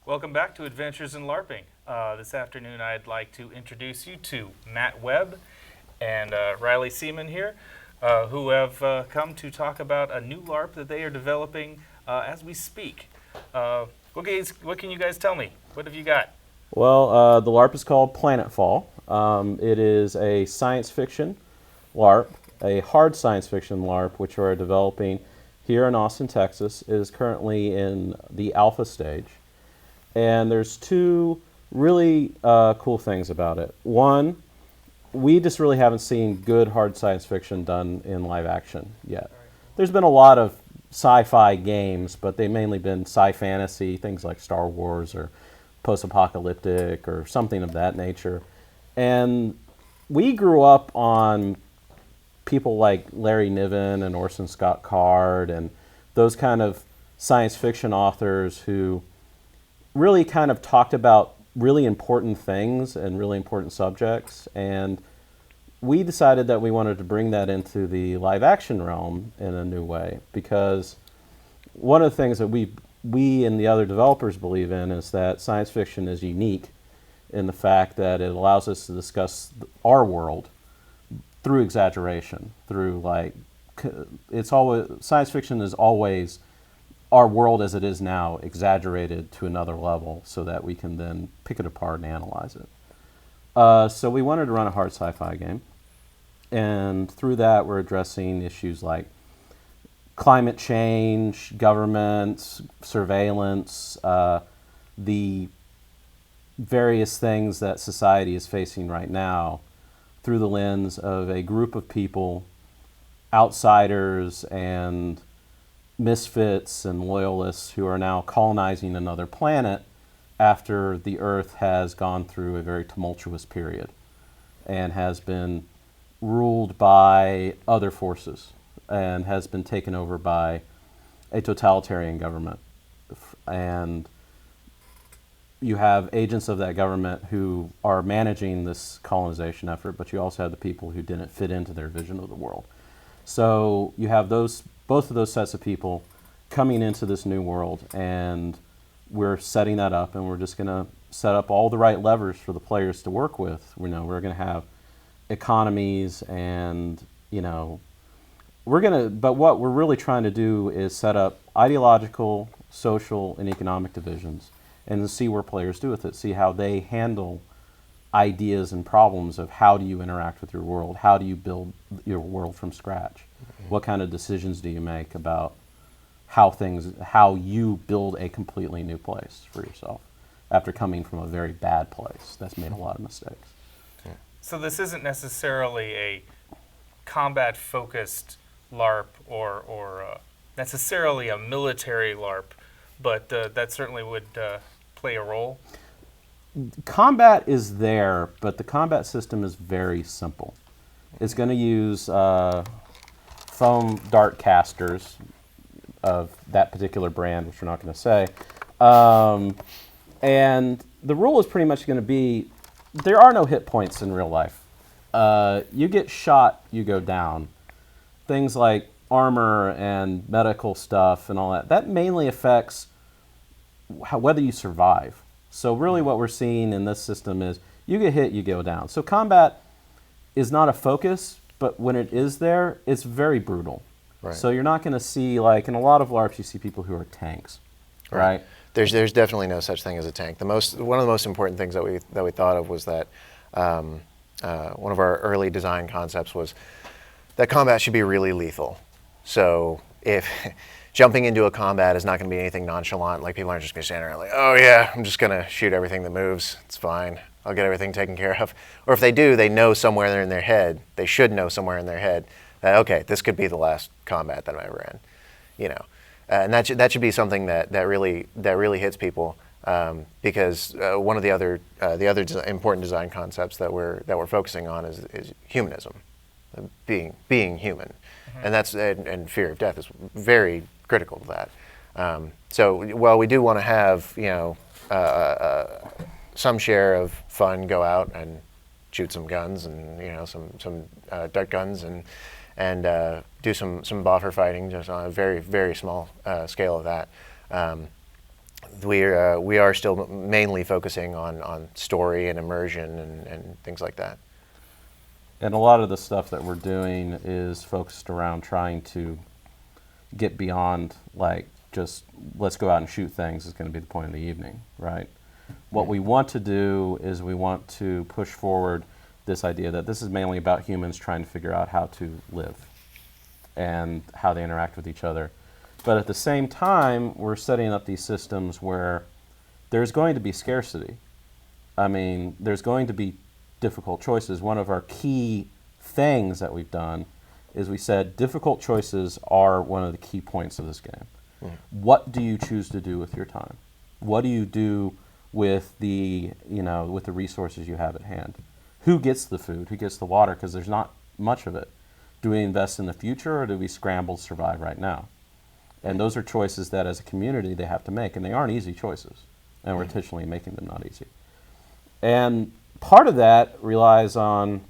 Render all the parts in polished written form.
Welcome back to Adventures in LARPing. This afternoon I'd like to introduce you to Matt Webb and Riley Seaman here, who have come to talk about a new LARP that they are developing as we speak. What can you guys tell me? What have you got? Well, the LARP is called PlanetFall. It is a science fiction LARP, a hard science fiction LARP, which we're developing here in Austin, Texas. It is currently in the alpha stage. And there's two really cool things about it. One, we just really haven't seen good hard science fiction done in live action yet. There's been a lot of sci-fi games, but they've mainly been sci-fantasy, things like Star Wars or post-apocalyptic or something of that nature. And we grew up on people like Larry Niven and Orson Scott Card and those kind of science fiction authors who really kind of talked about really important things and really important subjects. And we decided that we wanted to bring that into the live action realm in a new way, because one of the things that we and the other developers believe in is that science fiction is unique in the fact that it allows us to discuss our world through exaggeration, through science fiction is always our world as it is now exaggerated to another level so that we can then pick it apart and analyze it. So we wanted to run a hard sci-fi game, and through that we're addressing issues like climate change, government, surveillance, the various things that society is facing right now through the lens of a group of people, outsiders and misfits and loyalists who are now colonizing another planet after the Earth has gone through a very tumultuous period and has been ruled by other forces and has been taken over by a totalitarian government. And you have agents of that government who are managing this colonization effort, but you also have the people who didn't fit into their vision of the world. So you have both of those sets of people coming into this new world, and we're setting that up, and we're just going to set up all the right levers for the players to work with. We're going to have economies, and but what we're really trying to do is set up ideological, social, and economic divisions, and see where players do with it, see how they handle ideas and problems of how do you interact with your world, how do you build your world from scratch, what kind of decisions do you make about how you build a completely new place for yourself after coming from a very bad place that's made a lot of mistakes. So this isn't necessarily a combat-focused LARP or necessarily a military LARP, but that certainly would play a role. Combat is there, but the combat system is very simple. It's going to use foam dart casters of that particular brand, which we're not going to say. And the rule is pretty much going to be, there are no hit points in real life. You get shot, you go down. Things like armor and medical stuff and all that mainly affects whether you survive. So really what we're seeing in this system is you get hit, you go down. So combat is not a focus, but when it is there, it's very brutal. Right. So you're not going to see, like in a lot of LARPs, you see people who are tanks, right? There's definitely no such thing as a tank. One of the most important things that we thought of was that one of our early design concepts was that combat should be really lethal. So if jumping into a combat is not going to be anything nonchalant, like people aren't just going to stand there like, oh yeah, I'm just going to shoot everything that moves. It's fine. I'll get everything taken care of. Or if they do, they know somewhere in their head, they should know somewhere in their head that, okay, this could be the last combat that I'm ever in, and that should be something that really hits people, because one of the other important design concepts that we're focusing on is humanism, being human, and fear of death is very critical to that. So while we do want to have some share of fun, go out and shoot some guns and some dart guns and do some boffer fighting just on a very, very small scale of that. we are still mainly focusing on story and immersion and things like that. And a lot of the stuff that we're doing is focused around trying to get beyond, like, just let's go out and shoot things is going to be the point of the evening, right? What we want to do is we want to push forward this idea that this is mainly about humans trying to figure out how to live and how they interact with each other. But at the same time, we're setting up these systems where there's going to be scarcity. I mean, there's going to be difficult choices. One of our key things that we've done is we said difficult choices are one of the key points of this game. What do you choose to do with your time? What do you do with the, with the resources you have at hand? Who gets the food? Who gets the water? Because there's not much of it. Do we invest in the future, or do we scramble to survive right now? And those are choices that as a community they have to make, and they aren't easy choices, and we're intentionally making them not easy. And part of that relies on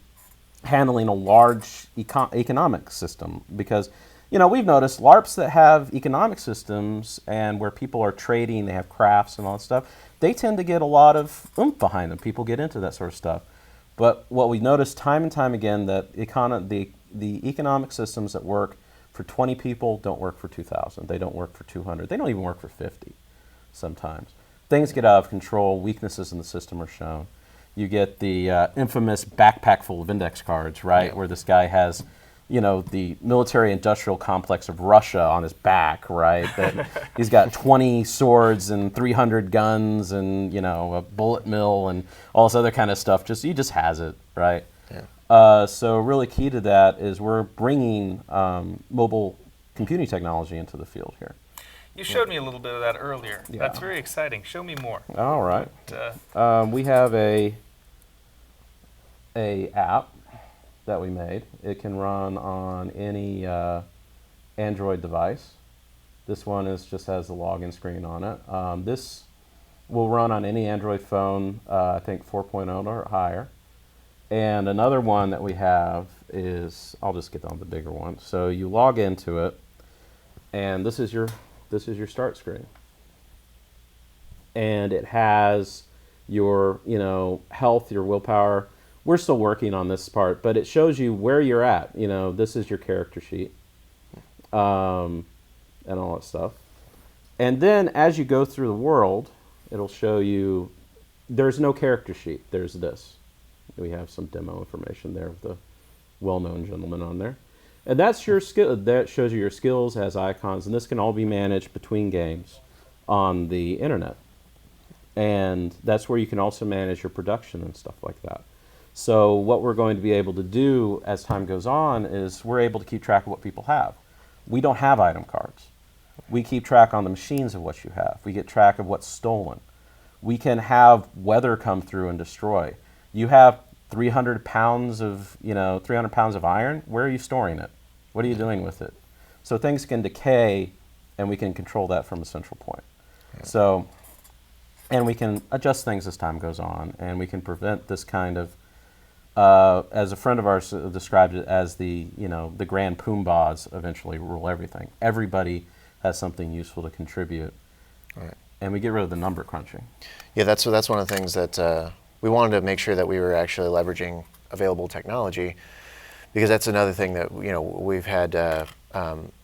handling a large economic system, because we've noticed LARPs that have economic systems and where people are trading, they have crafts and all that stuff, they tend to get a lot of oomph behind them. People get into that sort of stuff. But what we noticed time and time again, that the economic systems that work for 20 people don't work for 2,000. They don't work for 200. They don't even work for 50 sometimes. Things get out of control. Weaknesses in the system are shown. You get the infamous backpack full of index cards, right, Yeah. where this guy has the military-industrial complex of Russia on his back, right? That he's got 20 swords and 300 guns and, a bullet mill and all this other kind of stuff. He just has it, right? Yeah. So really key to that is we're bringing mobile computing technology into the field here. You showed me a little bit of that earlier. Yeah. That's very exciting. Show me more. All right. But, We have a app that we made. It can run on any Android device. This one just has the login screen on it. This will run on any Android phone, I think 4.0 or higher. And another one that we have is, I'll just get on the bigger one. So you log into it, and this is your start screen. And it has your, health, your willpower. We're still working on this part, but it shows you where you're at. This is your character sheet, and all that stuff. And then as you go through the world, it'll show you, there's no character sheet. There's this. We have some demo information there with the well-known gentleman on there. And that's your skill. That shows you your skills, has icons, and this can all be managed between games on the internet. And that's where you can also manage your production and stuff like that. So what we're going to be able to do as time goes on is we're able to keep track of what people have. We don't have item cards. We keep track on the machines of what you have. We get track of what's stolen. We can have weather come through and destroy. You have 300 pounds of, 300 pounds of iron. Where are you storing it? What are you doing with it? So things can decay, and we can control that from a central point. Yeah. So, and we can adjust things as time goes on, and we can prevent this kind of, as a friend of ours described it as the grand Poombas eventually rule everything. Everybody has something useful to contribute. Right. And we get rid of the number crunching. Yeah, that's one of the things that we wanted to make sure that we were actually leveraging available technology, because that's another thing that we've had.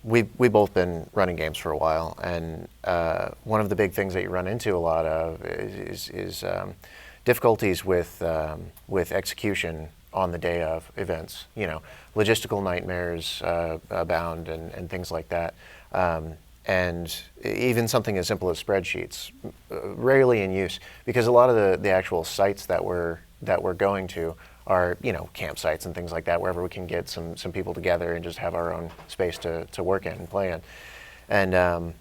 We've both been running games for a while, and one of the big things that you run into a lot of is difficulties with execution on the day of events. Logistical nightmares abound and things like that. And even something as simple as spreadsheets, rarely in use, because a lot of the actual sites that we're going to are campsites and things like that, wherever we can get some people together and just have our own space to work in and play in. And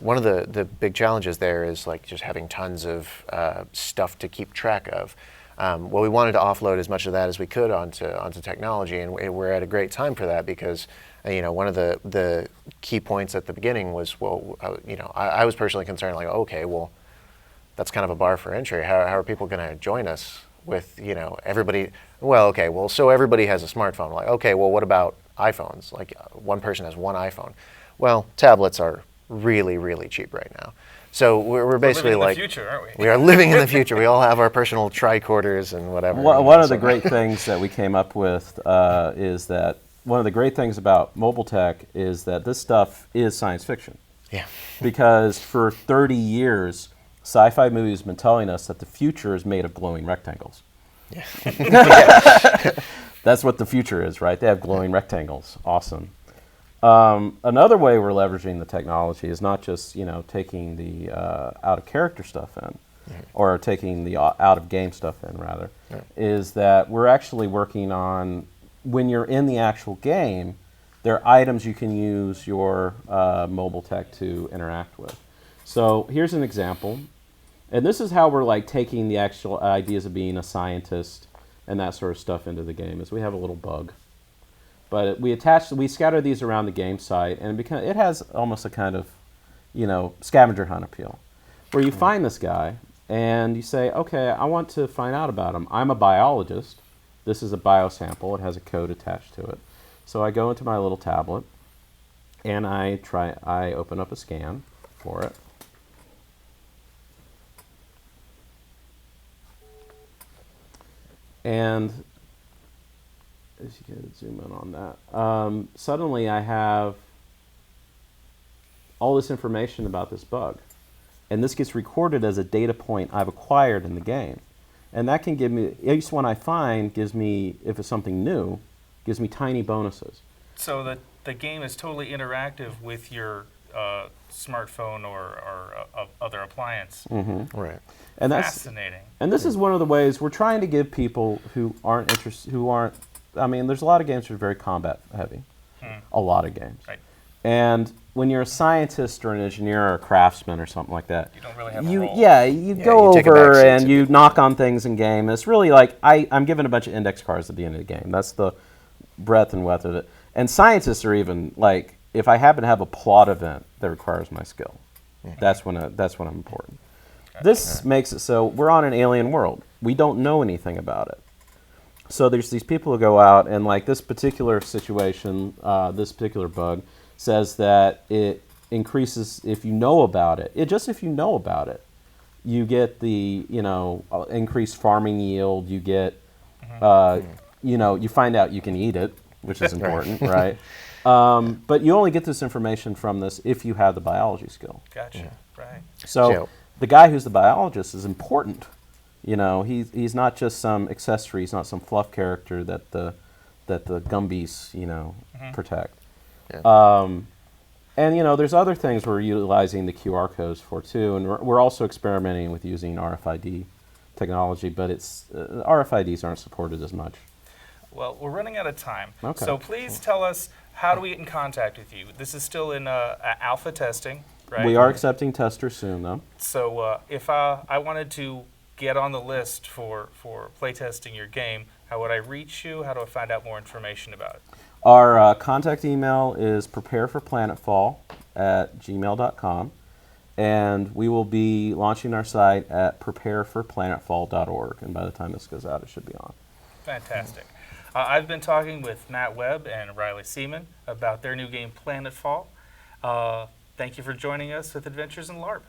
one of the big challenges there is like just having tons of stuff to keep track of. Well, we wanted to offload as much of that as we could onto technology, and we're at a great time for that, because one of the key points at the beginning was, well, I was personally concerned, like, okay, well, that's kind of a bar for entry. How are people going to join us with, everybody? Well, okay, well, so everybody has a smartphone. Like, okay, well, what about iPhones? Like, one person has one iPhone. Well, tablets are really, really cheap right now. So we're basically living in like the future, aren't we? we are living in the future. We all have our personal tricorders and whatever. One of the great things that we came up with is that one of the great things about mobile tech is that this stuff is science fiction. Yeah. Because for 30 years, sci-fi movies have been telling us that the future is made of glowing rectangles. Yeah. That's what the future is, right? They have glowing rectangles. Awesome. Another way we're leveraging the technology is not just taking the out of character stuff in, or taking the out of game stuff in rather, is that we're actually working on, when you're in the actual game, there are items you can use your mobile tech to interact with. So here's an example, and this is how we're like taking the actual ideas of being a scientist and that sort of stuff into the game. Is we have a little bug. But we scatter these around the game site, and it has almost a kind of, scavenger hunt appeal, where you find this guy, and you say, okay, I want to find out about him. I'm a biologist. This is a biosample. It has a code attached to it. So I go into my little tablet, and I open up a scan for it. And as you can zoom in on that, suddenly I have all this information about this bug. And this gets recorded as a data point I've acquired in the game. And that can give me, each one I find gives me, if it's something new, gives me tiny bonuses. So the game is totally interactive with your smartphone or other appliance. Mm-hmm. Right. And that's fascinating. And this is one of the ways we're trying to give people who aren't interested, there's a lot of games that are very combat heavy. A lot of games. Right. And when you're a scientist or an engineer or a craftsman or something like that, you don't really have a role. You go you take a over back seat and to you people. knock on things in game. It's really like I'm given a bunch of index cards at the end of the game. That's the breadth and width of it. And scientists are even like, if I happen to have a plot event that requires my skill, that's when I'm important. This makes it so we're on an alien world. We don't know anything about it. So there's these people who go out, and like this particular situation, this particular bug says that it increases if you know about it. If you know about it, you get the increased farming yield. You get you find out you can eat it, which is important, right? But you only get this information from this if you have the biology skill. Gotcha. Right. So the guy who's the biologist is important. He's not just some accessory. He's not some fluff character that the Gumbies protect. Yeah. And there's other things we're utilizing the QR codes for too, and we're also experimenting with using RFID technology, but RFIDs aren't supported as much. Well, we're running out of time. Okay. So please tell us, how do we get in contact with you? This is still in alpha testing, right? We are accepting testers soon, though. So if I wanted to get on the list for playtesting your game, how would I reach you? How do I find out more information about it? Our contact email is prepareforplanetfall@gmail.com, and we will be launching our site at prepareforplanetfall.org, and by the time this goes out, it should be on. Fantastic. I've been talking with Matt Webb and Riley Seaman about their new game, PlanetFall. Thank you for joining us with Adventures in LARP.